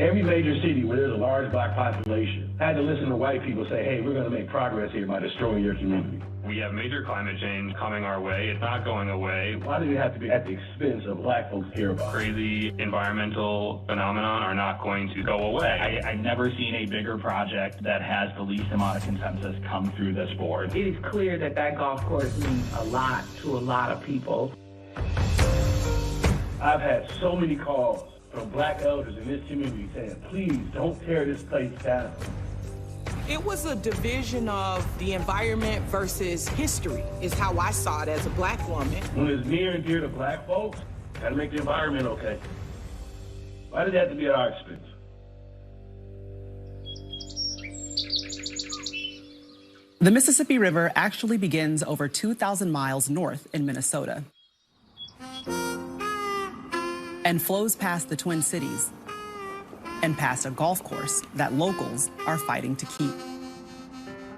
Every major city where there's a large black population had to listen to white people say, hey, we're going to make progress here by destroying your community. We have major climate change coming our way. It's not going away. Why does it have to be at the expense of black folks care about? Crazy environmental phenomenon are not going to go away. I've never seen a bigger project that has the least amount of consensus come through this board. It is clear that that golf course means a lot to a lot of people. I've had so many calls from black elders in this community saying, please don't tear this place down. It was a division of the environment versus history, is how I saw it as a black woman. When it's near and dear to black folks, gotta make the environment okay. Why did it have to be at our expense? The Mississippi River actually begins over 2,000 miles north in Minnesota and flows past the Twin Cities and past a golf course that locals are fighting to keep.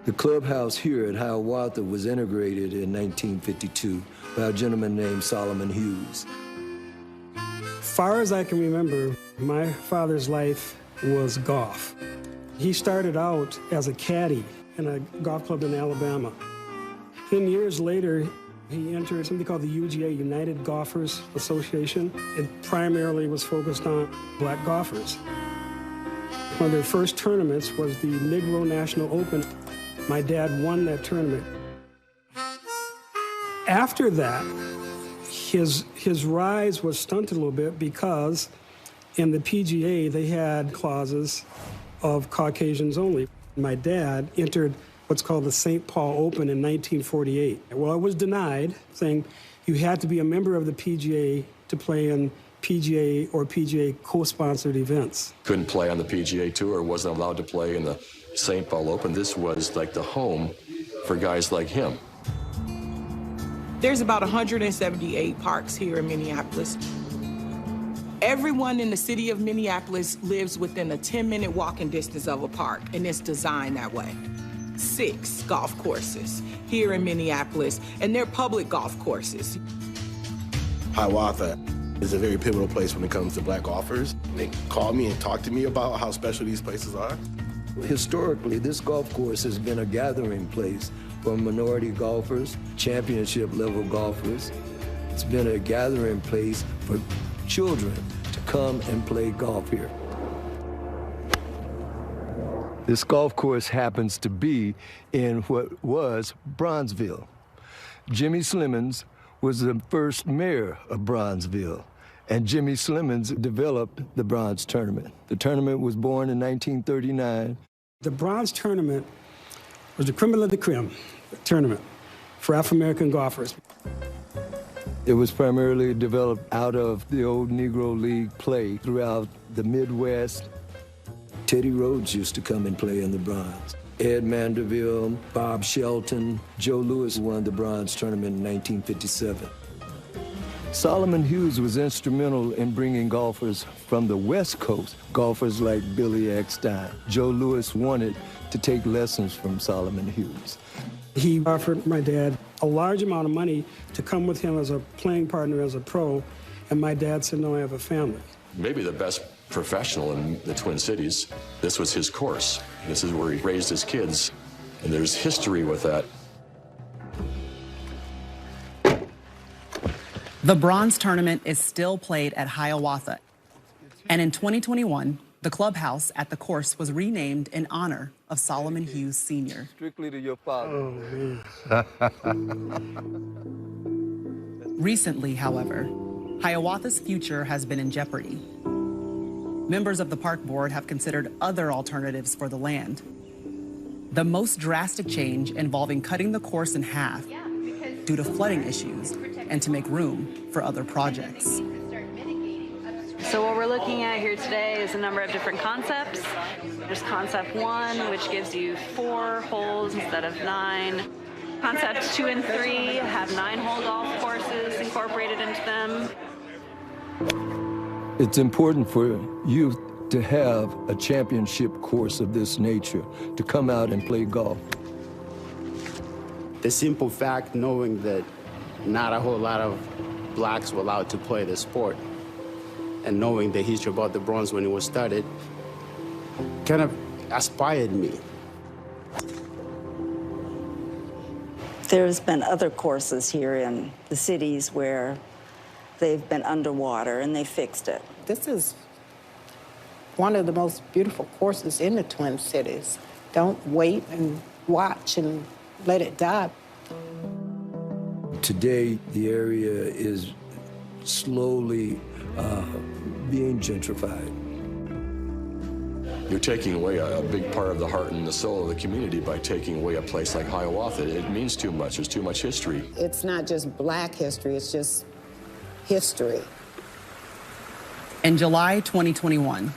The clubhouse here at Hiawatha was integrated in 1952 by a gentleman named Solomon Hughes. Far as I can remember, my father's life was golf. He started out as a caddy in a golf club in Alabama. Then years later, he entered something called the UGA, United Golfers Association. It primarily was focused on black golfers. One of their first tournaments was the Negro National Open. My dad won that tournament. After that, his rise was stunted a little bit because in the PGA, they had clauses of Caucasians only. My dad entered what's called the St. Paul Open in 1948. Well, it was denied, saying you had to be a member of the PGA to play in PGA or PGA co-sponsored events. Couldn't play on the PGA Tour, wasn't allowed to play in the St. Paul Open. This was like the home for guys like him. There's about 178 parks here in Minneapolis. Everyone in the city of Minneapolis lives within a 10-minute walking distance of a park, and it's designed that way. 6 golf courses here in Minneapolis, and they're public golf courses. Hiawatha is a very pivotal place when it comes to black golfers. They call me and talk to me about how special these places are. Historically, this golf course has been a gathering place for minority golfers, championship-level golfers. It's been a gathering place for children to come and play golf here. This golf course happens to be in what was Bronzeville. Jimmy Slimmons was the first mayor of Bronzeville, and Jimmy Slimmons developed the Bronze Tournament. The tournament was born in 1939. The Bronze Tournament was the creme de la creme tournament for Afro-American golfers. It was primarily developed out of the old Negro League play throughout the Midwest. Teddy Rhodes used to come and play in the Bronze. Ed Manderville, Bob Shelton, Joe Louis won the Bronze Tournament in 1957. Solomon Hughes was instrumental in bringing golfers from the West Coast, golfers like Billy Eckstein. Joe Louis wanted to take lessons from Solomon Hughes. He offered my dad a large amount of money to come with him as a playing partner as a pro, and my dad said, no, I have a family. Maybe the best professional in the Twin Cities. This was his course. This is where he raised his kids, and there's history with that. The Bronze Tournament is still played at Hiawatha, and in 2021, the clubhouse at the course was renamed in honor of Solomon Hughes Sr. Strictly to your father. Recently, however, Hiawatha's future has been in jeopardy. Members of the park board have considered other alternatives for the land. The most drastic change involving cutting the course in half due to flooding issues and to make room for other projects. So what we're looking at here today is a number of different concepts. There's concept 1, which gives you 4 holes instead of 9. Concepts 2 and 3 have 9-hole golf courses incorporated into them. It's important for youth to have a championship course of this nature, to come out and play golf. The simple fact knowing that not a whole lot of blacks were allowed to play the sport and knowing the history about the bronze when it was started kind of inspired me. There's been other courses here in the cities where they've been underwater and they fixed it. This is one of the most beautiful courses in the Twin Cities. Don't wait and watch and let it die. Today, the area is slowly being gentrified. You're taking away a big part of the heart and the soul of the community by taking away a place like Hiawatha. It means too much. There's too much history. It's not just Black history, it's just history. In July 2021,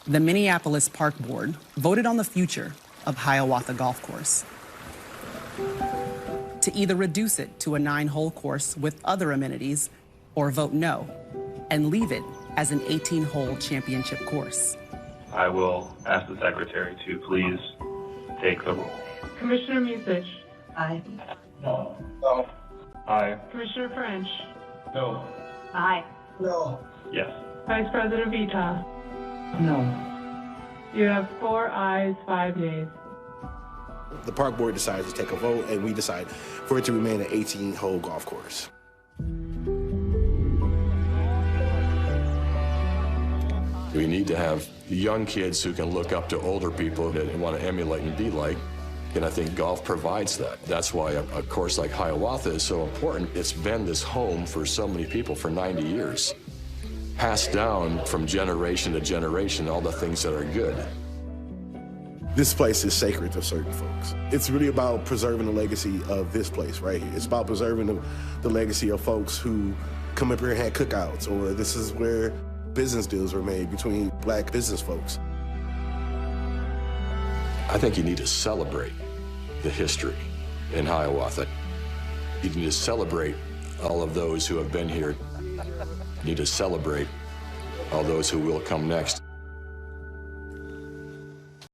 the Minneapolis Park Board voted on the future of Hiawatha Golf Course. To either reduce it to a 9-hole course with other amenities or vote no and leave it as an 18-hole championship course. I will ask the secretary to please take the roll. Commissioner Musich. Aye. No. No. Aye. Commissioner French. No. Aye. No. Yes. Vice President Vita. No. You have 4 ayes, 5 nays. The park board decides to take a vote, and we decide for it to remain an 18-hole golf course. We need to have young kids who can look up to older people that want to emulate and be like, and I think golf provides that. That's why a course like Hiawatha is so important. It's been this home for so many people for 90 years. Passed down from generation to generation, all the things that are good. This place is sacred to certain folks. It's really about preserving the legacy of this place right here. It's about preserving the legacy of folks who come up here and had cookouts, or this is where business deals were made between Black business folks. I think you need to celebrate the history in Hiawatha. You need to celebrate all of those who have been here. You need to celebrate all those who will come next.